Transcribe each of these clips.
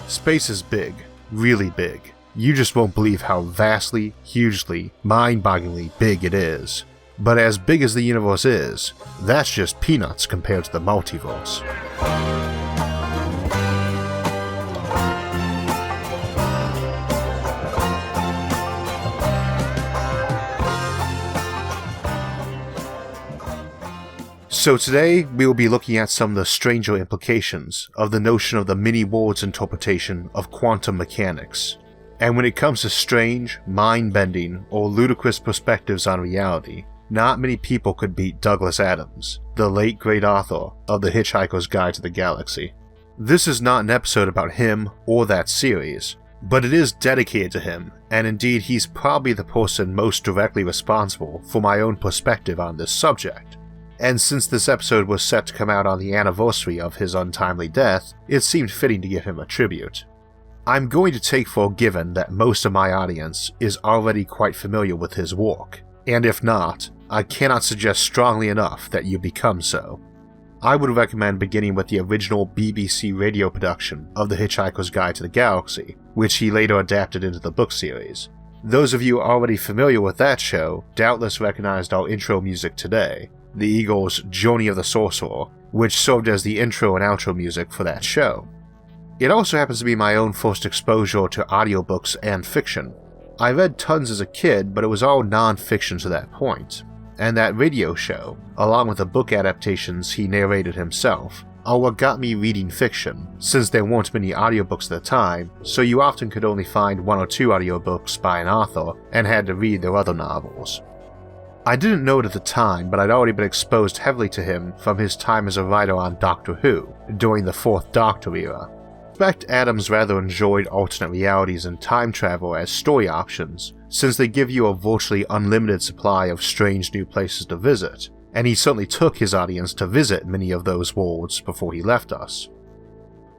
Space is big, really big. You just won't believe how vastly, hugely, mind-bogglingly big it is. But as big as the universe is, that's just peanuts compared to the multiverse. So today, we will be looking at some of the stranger implications of the notion of the mini-world's interpretation of quantum mechanics. And when it comes to strange, mind-bending, or ludicrous perspectives on reality, not many people could beat Douglas Adams, the late great author of The Hitchhiker's Guide to the Galaxy. This is not an episode about him or that series, but it is dedicated to him, and indeed he's probably the person most directly responsible for my own perspective on this subject. And since this episode was set to come out on the anniversary of his untimely death, it seemed fitting to give him a tribute. I'm going to take for given that most of my audience is already quite familiar with his work, and if not, I cannot suggest strongly enough that you become so. I would recommend beginning with the original BBC radio production of The Hitchhiker's Guide to the Galaxy, which he later adapted into the book series. Those of you already familiar with that show doubtless recognized our intro music today, the Eagles' Journey of the Sorcerer, which served as the intro and outro music for that show. It also happens to be my own first exposure to audiobooks and fiction. I read tons as a kid, but it was all non-fiction to that point, and that radio show, along with the book adaptations he narrated himself, are what got me reading fiction, since there weren't many audiobooks at the time, so you often could only find one or two audiobooks by an author and had to read their other novels. I didn't know it at the time, but I'd already been exposed heavily to him from his time as a writer on Doctor Who, during the Fourth Doctor era. I suspect Adams rather enjoyed alternate realities and time travel as story options, since they give you a virtually unlimited supply of strange new places to visit, and he certainly took his audience to visit many of those worlds before he left us.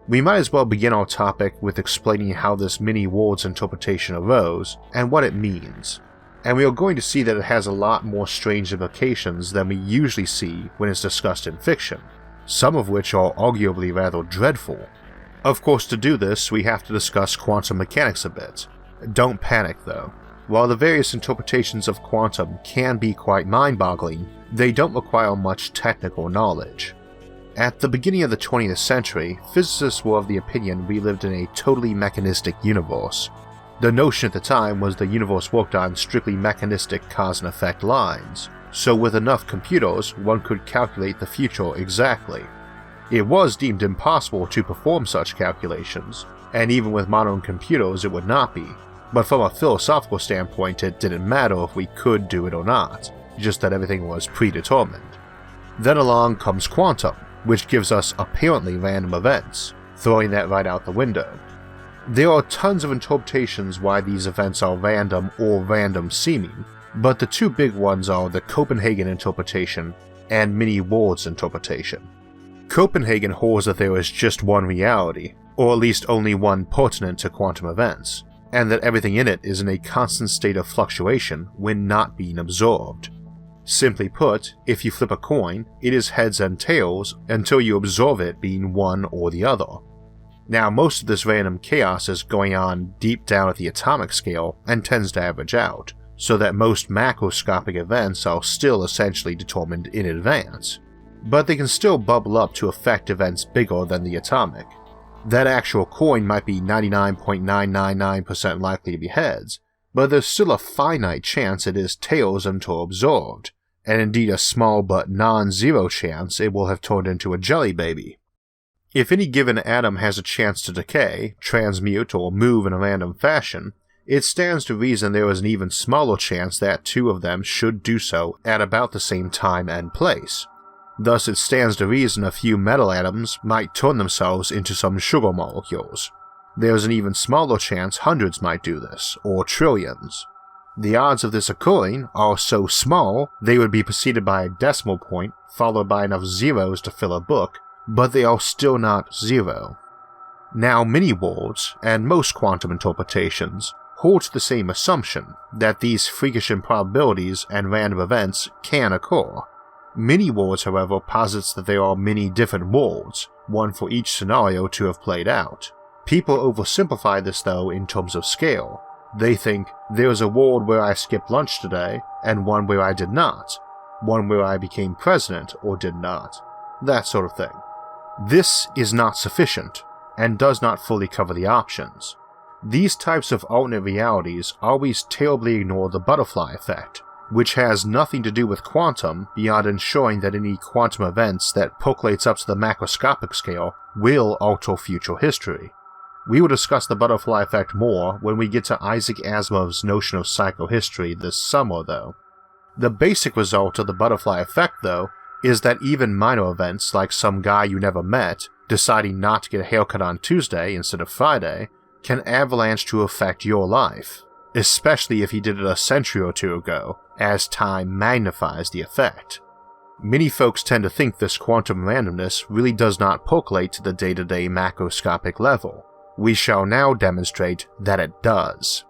We might as well begin our topic with explaining how this mini-worlds interpretation arose and what it means. And we are going to see that it has a lot more strange implications than we usually see when it's discussed in fiction, some of which are arguably rather dreadful. Of course, to do this, we have to discuss quantum mechanics a bit. Don't panic though. While the various interpretations of quantum can be quite mind-boggling, they don't require much technical knowledge. At the beginning of the 20th century, physicists were of the opinion we lived in a totally mechanistic universe. The notion at the time was the universe worked on strictly mechanistic cause and effect lines, so with enough computers one could calculate the future exactly. It was deemed impossible to perform such calculations, and even with modern computers it would not be, but from a philosophical standpoint it didn't matter if we could do it or not, just that everything was predetermined. Then along comes quantum, which gives us apparently random events, throwing that right out the window. There are tons of interpretations why these events are random or random seeming, but the two big ones are the Copenhagen interpretation and mini-worlds interpretation. Copenhagen holds that there is just one reality, or at least only one pertinent to quantum events, and that everything in it is in a constant state of fluctuation when not being observed. Simply put, if you flip a coin, it is heads and tails until you observe it being one or the other. Now, most of this random chaos is going on deep down at the atomic scale and tends to average out, so that most macroscopic events are still essentially determined in advance, but they can still bubble up to affect events bigger than the atomic. That actual coin might be 99.999% likely to be heads, but there's still a finite chance it is tails until observed, and indeed a small but non-zero chance it will have turned into a jelly baby. If any given atom has a chance to decay, transmute, or move in a random fashion, it stands to reason there is an even smaller chance that two of them should do so at about the same time and place. Thus it stands to reason a few metal atoms might turn themselves into some sugar molecules. There's an even smaller chance hundreds might do this, or trillions. The odds of this occurring are so small they would be preceded by a decimal point followed by enough zeros to fill a book, but they are still not zero. Now mini-worlds, and most quantum interpretations, hold to the same assumption that these freakish improbabilities and random events can occur. Mini-worlds, however, posits that there are many different worlds, one for each scenario to have played out. People oversimplify this though in terms of scale. They think, there's a world where I skipped lunch today, and one where I did not, one where I became president or did not, that sort of thing. This is not sufficient, and does not fully cover the options. These types of alternate realities always terribly ignore the butterfly effect, which has nothing to do with quantum beyond ensuring that any quantum events that percolates up to the macroscopic scale will alter future history. We will discuss the butterfly effect more when we get to Isaac Asimov's notion of psychohistory this summer though. The basic result of the butterfly effect though is that even minor events like some guy you never met deciding not to get a haircut on Tuesday instead of Friday can avalanche to affect your life, especially if he did it a century or two ago, as time magnifies the effect. Many folks tend to think this quantum randomness really does not percolate to the day-to-day macroscopic level. We shall now demonstrate that it does.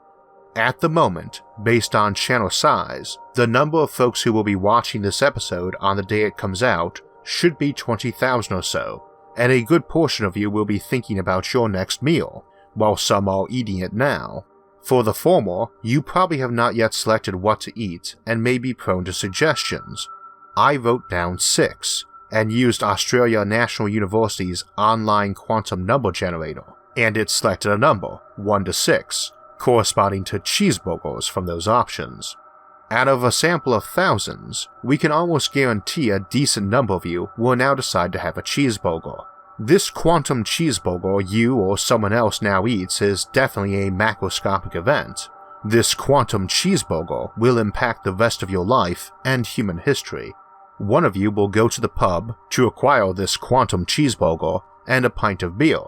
At the moment, based on channel size, the number of folks who will be watching this episode on the day it comes out should be 20,000 or so, and a good portion of you will be thinking about your next meal, while some are eating it now. For the former, you probably have not yet selected what to eat and may be prone to suggestions. I wrote down 6, and used Australia National University's online quantum number generator, and it selected a number, 1 to 6, corresponding to cheeseburgers from those options. Out of a sample of thousands, we can almost guarantee a decent number of you will now decide to have a cheeseburger. This quantum cheeseburger you or someone else now eats is definitely a macroscopic event. This quantum cheeseburger will impact the rest of your life and human history. One of you will go to the pub to acquire this quantum cheeseburger and a pint of beer,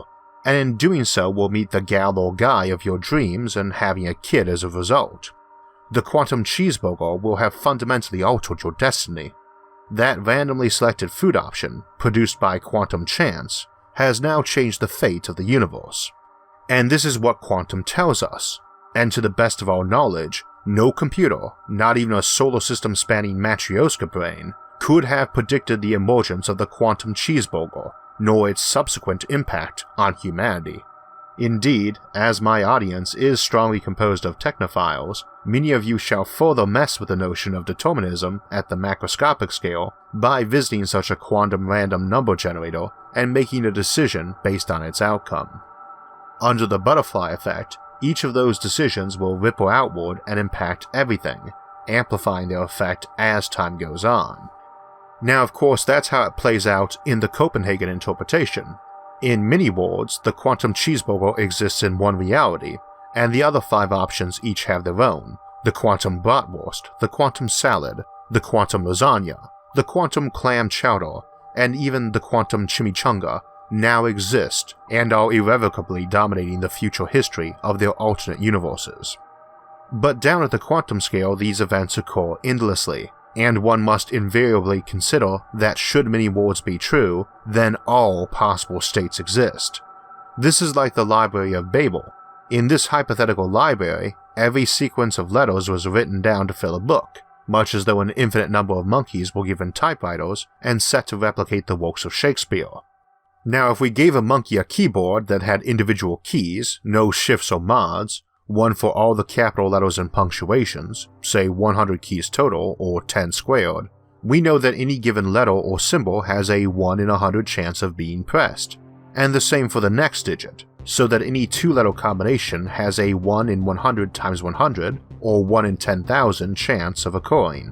and in doing so will meet the gal or guy of your dreams and having a kid as a result. The quantum cheeseburger will have fundamentally altered your destiny. That randomly selected food option, produced by quantum chance, has now changed the fate of the universe. And this is what quantum tells us, and to the best of our knowledge, no computer, not even a solar system spanning Matryoshka brain, could have predicted the emergence of the quantum cheeseburger, nor its subsequent impact on humanity. Indeed, as my audience is strongly composed of technophiles, many of you shall further mess with the notion of determinism at the macroscopic scale by visiting such a quantum random number generator and making a decision based on its outcome. Under the butterfly effect, each of those decisions will ripple outward and impact everything, amplifying their effect as time goes on. Now of course that's how it plays out in the Copenhagen interpretation. In many worlds, the quantum cheeseburger exists in one reality, and the other 5 options each have their own. The quantum bratwurst, the quantum salad, the quantum lasagna, the quantum clam chowder, and even the quantum chimichanga now exist and are irrevocably dominating the future history of their alternate universes. But down at the quantum scale, these events occur endlessly, and one must invariably consider that should many worlds be true, then all possible states exist. This is like the Library of Babel. In this hypothetical library, every sequence of letters was written down to fill a book, much as though an infinite number of monkeys were given typewriters and set to replicate the works of Shakespeare. Now if we gave a monkey a keyboard that had individual keys, no shifts or mods, one for all the capital letters and punctuations, say 100 keys total or 10 squared, we know that any given letter or symbol has a 1 in 100 chance of being pressed, and the same for the next digit, so that any 2-letter combination has a 1 in 100 times 100 or 1 in 10,000 chance of occurring,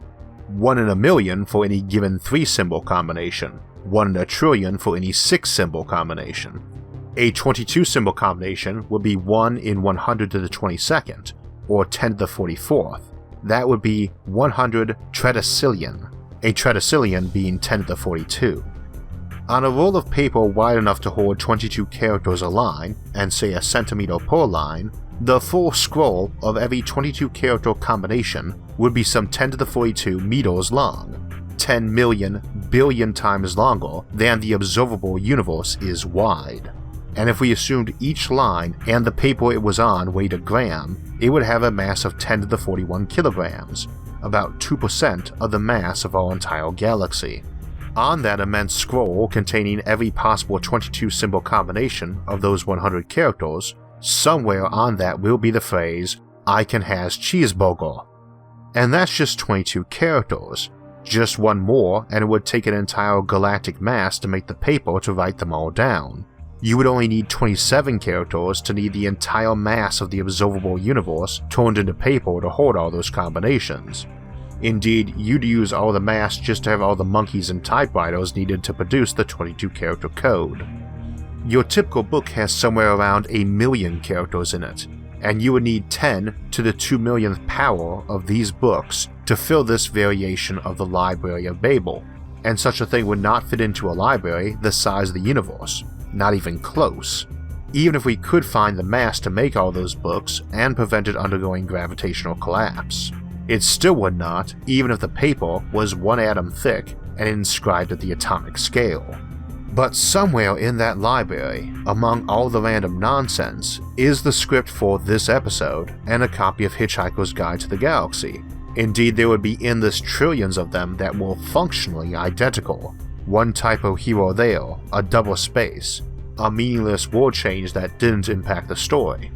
1 in a million for any given 3-symbol combination, 1 in a trillion for any 6-symbol combination. A 22-symbol combination would be 1 in 100 to the 22nd, or 10 to the 44th. That would be 100 tredecillion, a tredecillion being 10 to the 42. On a roll of paper wide enough to hold 22 characters a line, and say a centimeter per line, the full scroll of every 22-character combination would be some 10 to the 42 meters long, 10 million billion times longer than the observable universe is wide. And if we assumed each line and the paper it was on weighed a gram, it would have a mass of 10 to the 41 kilograms, about 2% of the mass of our entire galaxy. On that immense scroll containing every possible 22 symbol combination of those 100 characters, somewhere on that will be the phrase, "I can has cheeseburger." And that's just 22 characters. Just one more and it would take an entire galactic mass to make the paper to write them all down. You would only need 27 characters to need the entire mass of the observable universe turned into paper to hold all those combinations. Indeed, you'd use all the mass just to have all the monkeys and typewriters needed to produce the 22 character code. Your typical book has somewhere around 1,000,000 characters in it, and you would need 10 to the 2 millionth power of these books to fill this variation of the Library of Babel, and such a thing would not fit into a library the size of the universe, not even close. Even if we could find the mass to make all those books and prevent it undergoing gravitational collapse. It still would not, even if the paper was 1 atom thick and inscribed at the atomic scale. But somewhere in that library, among all the random nonsense, is the script for this episode and a copy of Hitchhiker's Guide to the Galaxy. Indeed, there would be endless trillions of them that were functionally identical. One typo here or there, a double space, a meaningless word change that didn't impact the story.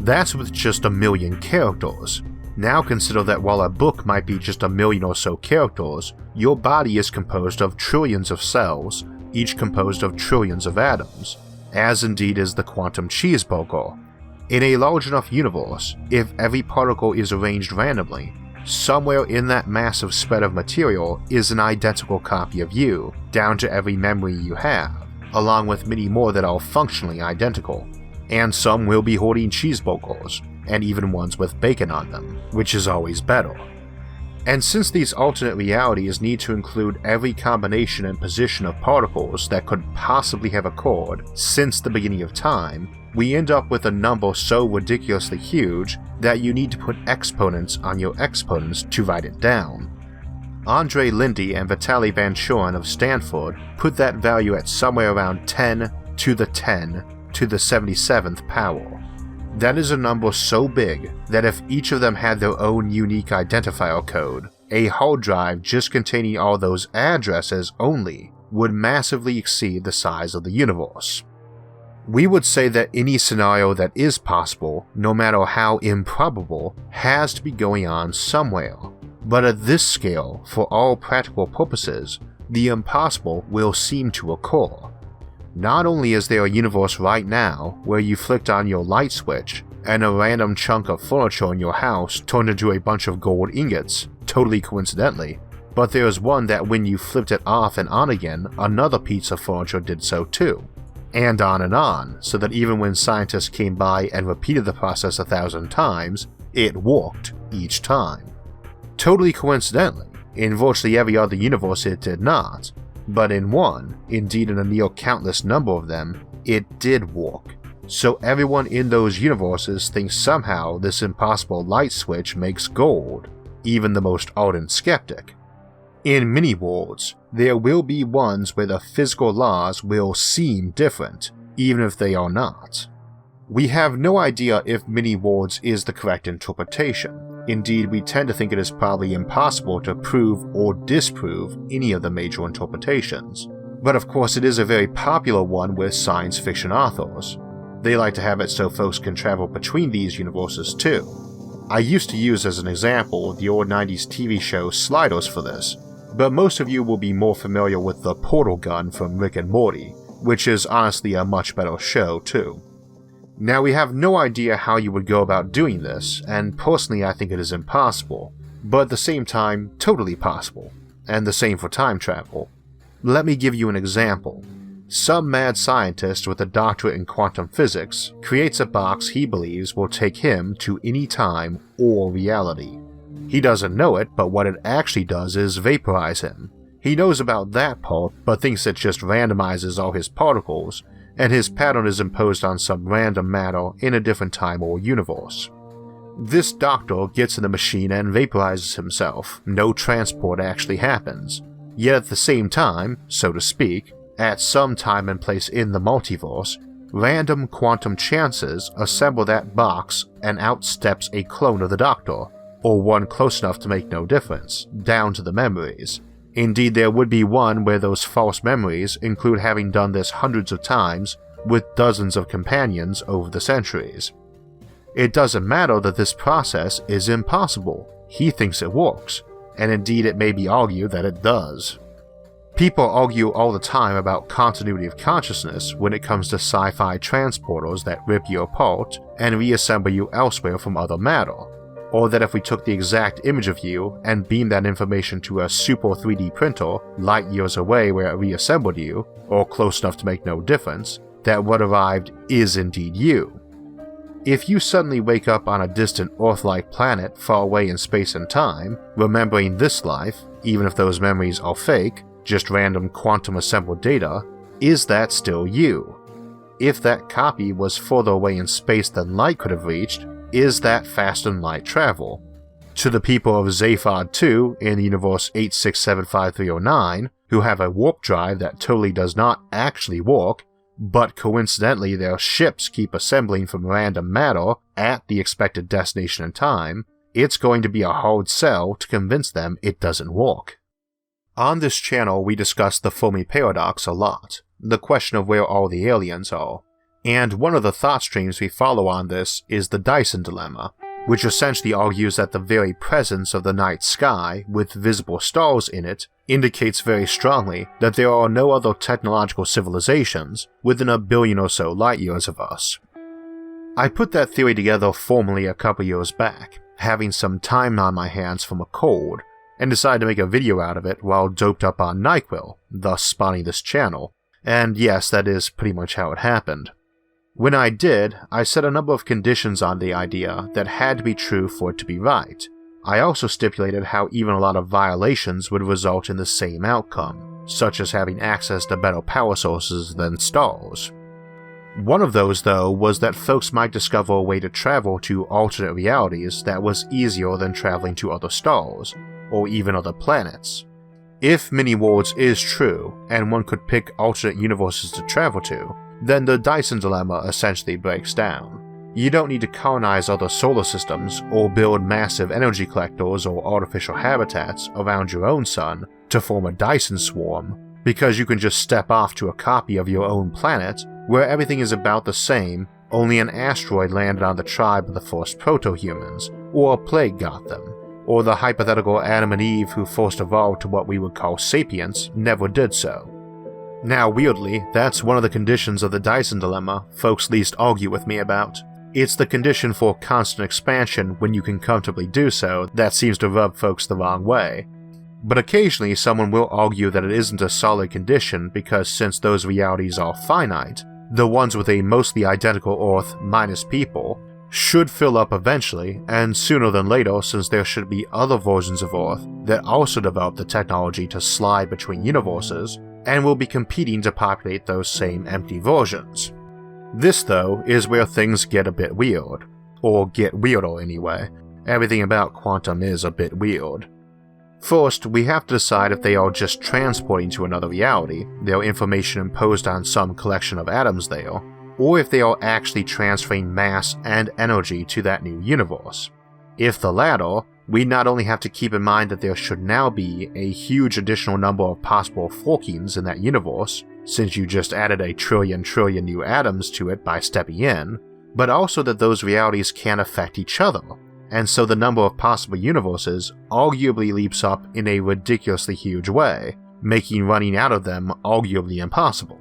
That's with just 1,000,000 characters. Now consider that while a book might be just 1,000,000 or so characters, your body is composed of trillions of cells, each composed of trillions of atoms, as indeed is the quantum cheeseburger. In a large enough universe, if every particle is arranged randomly, somewhere in that massive spread of material is an identical copy of you, down to every memory you have, along with many more that are functionally identical. And some will be hoarding cheeseburgers, and even ones with bacon on them, which is always better. And since these alternate realities need to include every combination and position of particles that could possibly have occurred since the beginning of time, we end up with a number so ridiculously huge that you need to put exponents on your exponents to write it down. Andrei Linde and Vitaly Vanchurin of Stanford put that value at somewhere around 10 to the 10 to the 77th power. That is a number so big that if each of them had their own unique identifier code, a hard drive just containing all those addresses only would massively exceed the size of the universe. We would say that any scenario that is possible, no matter how improbable, has to be going on somewhere. But at this scale, for all practical purposes, the impossible will seem to occur. Not only is there a universe right now where you flicked on your light switch and a random chunk of furniture in your house turned into a bunch of gold ingots, totally coincidentally, but there is one that when you flipped it off and on again, another piece of furniture did so too. And on, so that even when scientists came by and repeated the process 1,000 times, it worked each time. Totally coincidentally, in virtually every other universe it did not, but in one, indeed in a near countless number of them, it did work. So everyone in those universes thinks somehow this impossible light switch makes gold, even the most ardent skeptic. In many worlds, there will be ones where the physical laws will seem different, even if they are not. We have no idea if many worlds is the correct interpretation. Indeed, we tend to think it is probably impossible to prove or disprove any of the major interpretations. But of course it is a very popular one with science fiction authors. They like to have it so folks can travel between these universes too. I used to use as an example the old 90s TV show Sliders for this, but most of you will be more familiar with the portal gun from Rick and Morty, which is honestly a much better show too. Now we have no idea how you would go about doing this, and personally I think it is impossible, but at the same time totally possible, and the same for time travel. Let me give you an example. Some mad scientist with a doctorate in quantum physics creates a box he believes will take him to any time or reality. He doesn't know it, but what it actually does is vaporize him. He knows about that part, but thinks it just randomizes all his particles, and his pattern is imposed on some random matter in a different time or universe. This doctor gets in the machine and vaporizes himself. No transport actually happens. Yet at the same time, so to speak, at some time and place in the multiverse, random quantum chances assemble that box and out steps a clone of the doctor, or one close enough to make no difference, down to the memories. Indeed, there would be one where those false memories include having done this hundreds of times with dozens of companions over the centuries. It doesn't matter that this process is impossible. He thinks it works, and indeed it may be argued that it does. People argue all the time about continuity of consciousness when it comes to sci-fi transporters that rip you apart and reassemble you elsewhere from other matter, or that if we took the exact image of you and beamed that information to a super 3D printer light years away where it reassembled you, or close enough to make no difference, that what arrived is indeed you. If you suddenly wake up on a distant Earth-like planet far away in space and time, remembering this life, even if those memories are fake, just random quantum assembled data, is that still you? If that copy was further away in space than light could have reached, is that faster than light travel? To the people of Zaphod 2 in the universe 8675309, who have a warp drive that totally does not actually work, but coincidentally their ships keep assembling from random matter at the expected destination and time, it's going to be a hard sell to convince them it doesn't work. On this channel we discuss the Fermi paradox a lot, the question of where all the aliens are, and one of the thought streams we follow on this is the Dyson dilemma, which essentially argues that the very presence of the night sky with visible stars in it indicates very strongly that there are no other technological civilizations within a billion or so light years of us. I put that theory together formally a couple years back, having some time on my hands from a cold, and decided to make a video out of it while doped up on NyQuil, thus spawning this channel, and yes, that is pretty much how it happened. When I did, I set a number of conditions on the idea that had to be true for it to be right. I also stipulated how even a lot of violations would result in the same outcome, such as having access to better power sources than stars. One of those, though, was that folks might discover a way to travel to alternate realities that was easier than traveling to other stars, or even other planets. If mini-worlds is true, and one could pick alternate universes to travel to, then the Dyson dilemma essentially breaks down. You don't need to colonize other solar systems or build massive energy collectors or artificial habitats around your own sun to form a Dyson swarm, because you can just step off to a copy of your own planet where everything is about the same, only an asteroid landed on the tribe of the first proto-humans, or a plague got them, or the hypothetical Adam and Eve who first evolved to what we would call sapience never did so. Now weirdly, that's one of the conditions of the Dyson dilemma folks least argue with me about. It's the condition for constant expansion when you can comfortably do so that seems to rub folks the wrong way. But occasionally someone will argue that it isn't a solid condition because since those realities are finite, the ones with a mostly identical Earth minus people should fill up eventually, and sooner than later since there should be other versions of Earth that also develop the technology to slide between universes, and will be competing to populate those same empty versions. This, though, is where things get a bit weird. Or get weirder anyway. Everything about quantum is a bit weird. First, we have to decide if they are just transporting to another reality, their information imposed on some collection of atoms there, or if they are actually transferring mass and energy to that new universe. If the latter, we not only have to keep in mind that there should now be a huge additional number of possible forkings in that universe, since you just added a trillion new atoms to it by stepping in, but also that those realities can affect each other, and so the number of possible universes arguably leaps up in a ridiculously huge way, making running out of them arguably impossible.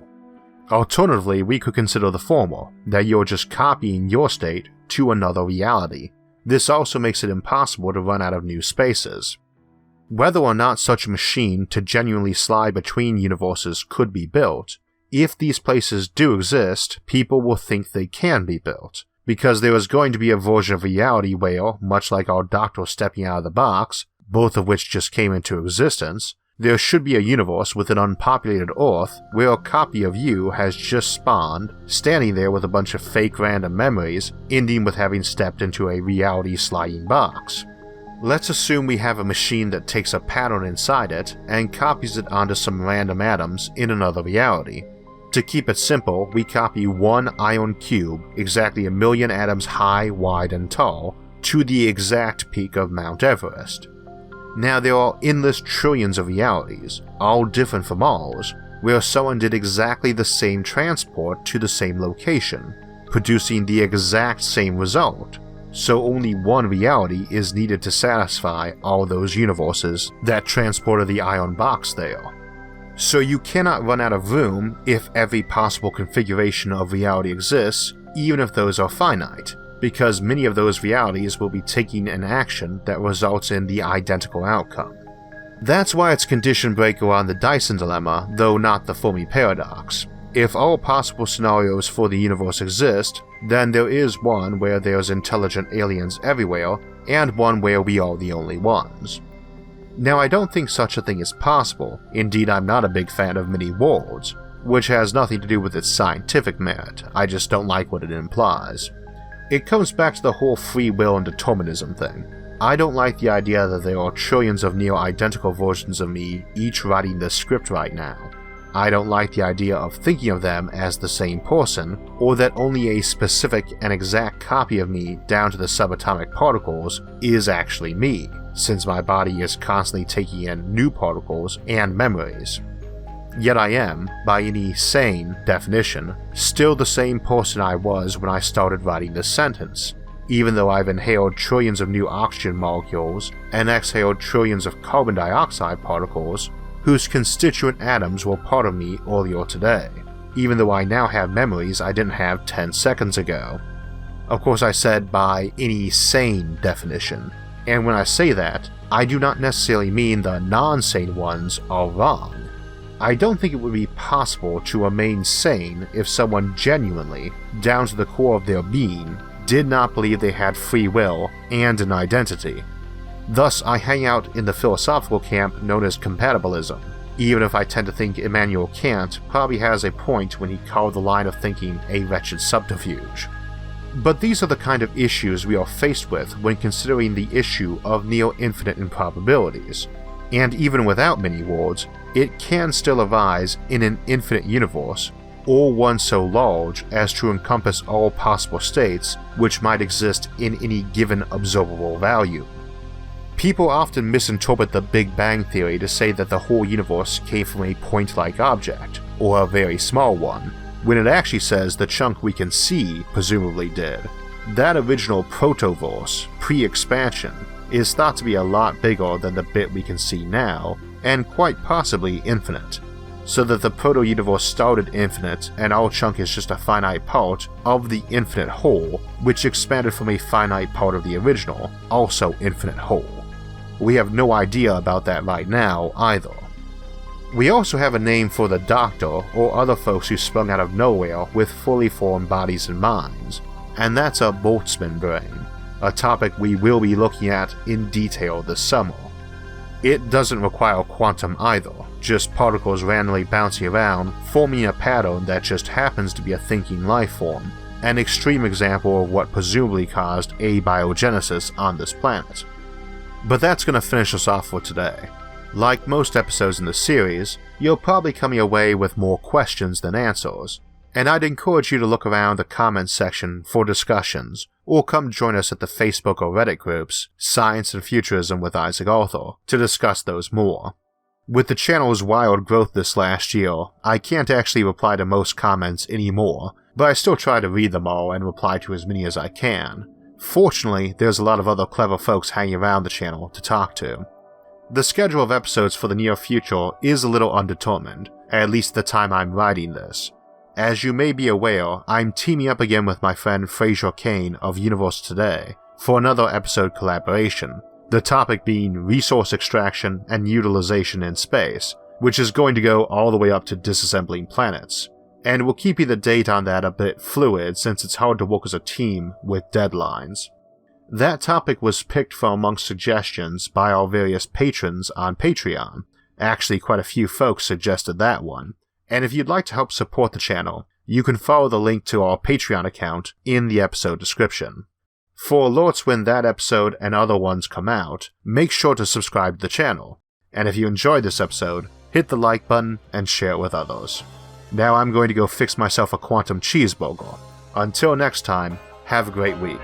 Alternatively, we could consider the former, that you're just copying your state to another reality. This also makes it impossible to run out of new spaces. Whether or not such a machine to genuinely slide between universes could be built, if these places do exist, people will think they can be built, because there is going to be a version of reality where, much like our Doctor stepping out of the box, both of which just came into existence, there should be a universe with an unpopulated Earth where a copy of you has just spawned, standing there with a bunch of fake random memories, ending with having stepped into a reality sliding box. Let's assume we have a machine that takes a pattern inside it and copies it onto some random atoms in another reality. To keep it simple, we copy one iron cube, exactly 1,000,000 atoms high, wide, and tall, to the exact peak of Mount Everest. Now there are endless trillions of realities, all different from ours, where someone did exactly the same transport to the same location, producing the exact same result, so only one reality is needed to satisfy all those universes that transported the ion box there. So you cannot run out of room if every possible configuration of reality exists, even if those are finite, because many of those realities will be taking an action that results in the identical outcome. That's why it's condition breaker on the Dyson dilemma, though not the Fermi paradox. If all possible scenarios for the universe exist, then there is one where there's intelligent aliens everywhere, and one where we are the only ones. Now, I don't think such a thing is possible. Indeed, I'm not a big fan of many worlds, which has nothing to do with its scientific merit. I just don't like what it implies. It comes back to the whole free will and determinism thing. I don't like the idea that there are trillions of near-identical versions of me each writing this script right now. I don't like the idea of thinking of them as the same person, or that only a specific and exact copy of me down to the subatomic particles is actually me, since my body is constantly taking in new particles and memories. Yet I am, by any sane definition, still the same person I was when I started writing this sentence, even though I've inhaled trillions of new oxygen molecules and exhaled trillions of carbon dioxide particles whose constituent atoms were part of me earlier today, even though I now have memories I didn't have 10 seconds ago. Of course, I said by any sane definition, and when I say that, I do not necessarily mean the non-sane ones are wrong. I don't think it would be possible to remain sane if someone genuinely, down to the core of their being, did not believe they had free will and an identity. Thus, I hang out in the philosophical camp known as compatibilism, even if I tend to think Immanuel Kant probably has a point when he called the line of thinking a wretched subterfuge. But these are the kind of issues we are faced with when considering the issue of near-infinite improbabilities, and even without many worlds, it can still arise in an infinite universe, or one so large as to encompass all possible states which might exist in any given observable value. People often misinterpret the Big Bang Theory to say that the whole universe came from a point-like object, or a very small one, when it actually says the chunk we can see presumably did. That original protoverse, pre-expansion, is thought to be a lot bigger than the bit we can see now, and quite possibly infinite, so that the proto-universe started infinite and our chunk is just a finite part of the infinite whole, which expanded from a finite part of the original, also infinite whole. We have no idea about that right now either. We also have a name for the Doctor or other folks who sprung out of nowhere with fully formed bodies and minds, and that's a Boltzmann brain, a topic we will be looking at in detail this summer. It doesn't require quantum either, just particles randomly bouncing around, forming a pattern that just happens to be a thinking life form, an extreme example of what presumably caused abiogenesis on this planet. But that's going to finish us off for today. Like most episodes in the series, you're probably coming away with more questions than answers, and I'd encourage you to look around the comments section for discussions, or come join us at the Facebook or Reddit groups, Science and Futurism with Isaac Arthur, to discuss those more. With the channel's wild growth this last year, I can't actually reply to most comments anymore, but I still try to read them all and reply to as many as I can. Fortunately, there's a lot of other clever folks hanging around the channel to talk to. The schedule of episodes for the near future is a little undetermined, at least the time I'm writing this. As you may be aware, I'm teaming up again with my friend Fraser Kane of Universe Today for another episode collaboration, the topic being resource extraction and utilization in space, which is going to go all the way up to disassembling planets. And we'll keep you the date on that a bit fluid since it's hard to work as a team with deadlines. That topic was picked from amongst suggestions by our various patrons on Patreon. Actually, quite a few folks suggested that one. And if you'd like to help support the channel, you can follow the link to our Patreon account in the episode description. For alerts when that episode and other ones come out, make sure to subscribe to the channel. And if you enjoyed this episode, hit the like button and share it with others. Now I'm going to go fix myself a quantum cheeseburger. Until next time, have a great week.